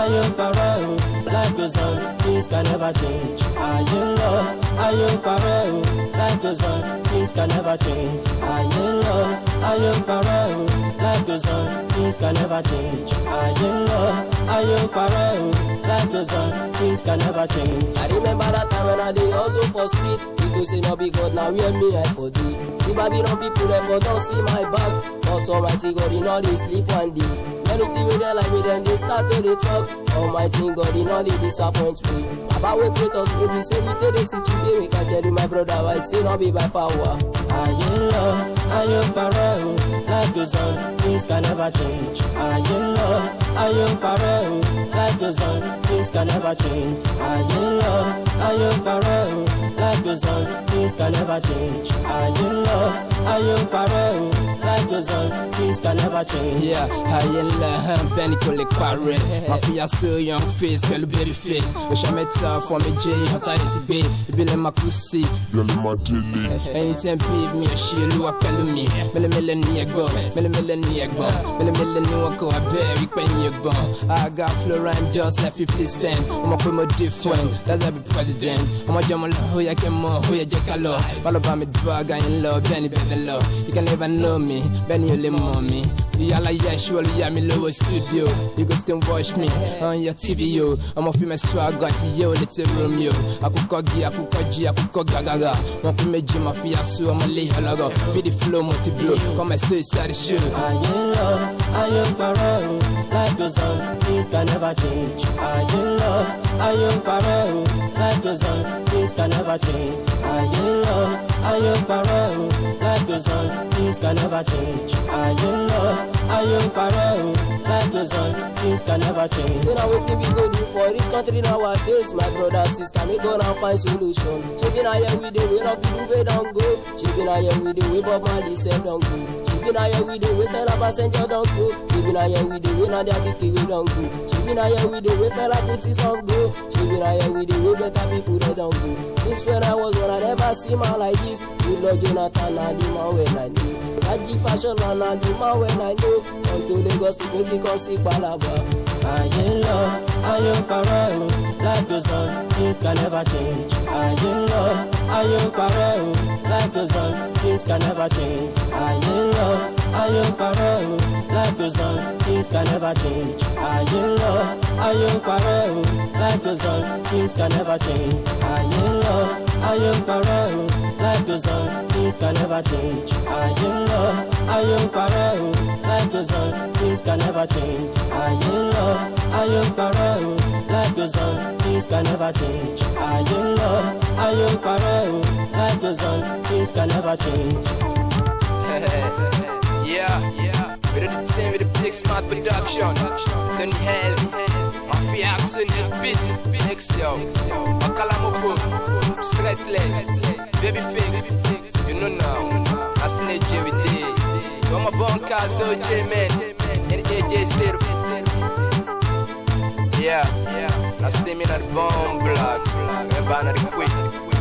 ayo pareo. Life goes on, things can never change. In love, ayo pareo. Life goes on, things can never change. In love, ayo pareo. Life goes on, things can never change. In love, ayo pareo. Life goes on, things can never change. I remember that time when I dey hustle for street. People say no be God, now where me I for do. The Babylon people them but don't see my back. But Almighty God in all they sleep one day. Anything with them like me them they start to they talk. Almighty God in all they disappoint me. Baba we create us baby say we take the see today. We can tell you my brother why say no be by power. In love, ayo pareo. Life goes on, things can never change. In love, ayo pareo. Life goes on, things can never change. In love, ayo pareo. Life goes on, things can never change. In love, ayo pareo. Life goes on, things can never change. Yeah, in love, Benny Cole Quarry. Mafia so young face, girl baby face. We shall meet for me J, hot today. You be like my pussy, you like my dilly. Anytime pave me a shield, you appell me. Million go, million go, I bury when you go. I got flow, I'm just like 50 cents. I'm a promo different, that's why I be president. I'm a jamal who you can more, who you jack a lot. All about me drug, I in love, Benny baby love. You can never know me, Benny you live on me. The Allah yeah, surely I'm in lower studio. You can still watch me on your TV, yo. I'm a female swag, got you, little room, yo. I could go G, I could go G, I could go Gaga. One could make Jim Mafia, so I'm a lay halago. Feed the flow, multi blow. Come and say, sorry, shoot. In love, ayo pareo. Life goes on, things can never change. In love, ayo pareo. Life goes on, things can never change. In love, ayo pareo. Life goes on, things can never change. In love, ayo pareo. Life goes on, things can never change. So now what we go do for this country nowadays, my brother, sister, me go now find solution. She been a year with the way Rocky Dube don't go. She been a year with the way Bob Marley said don't go. She been a year with the way Stella Passenger don't go. She been a year with the way Nadia Tiki we don't go. She been a year with the way Fela Kuti song go. She been a year with the way better people they don't go. Since when I was one, I never see man like this. Good Lord Jonathan and the man when I knew. Raji Fashion and the man when I know. Come to Lagos to make it come see Palaba. In love, ayo pareo. Life goes on, things can never change. In love, ayo pareo. Life goes on, things can never change. In love, ayo pareo. Life goes on, things can never change. In love, ayo pareo. Life goes on, things can never change. In love, ayo pareo. Life goes on, things can never change. In love, ayo pareo. Life goes on, things can never change. In love, ayo pareo. Life goes on, things can never change. In love, ayo pareo. Life goes on, things can never change. Yeah, we're the same with the Big Smart Production. Tony Hell, Mafia Action, Beat, next yo. Makalamoko, Stressless, Baby Fix, you know now. That's the J with D. So I'm a bunkers, OJ man, and AJ State. Yeah, that's the mean as bomb blocks. We're banner quit.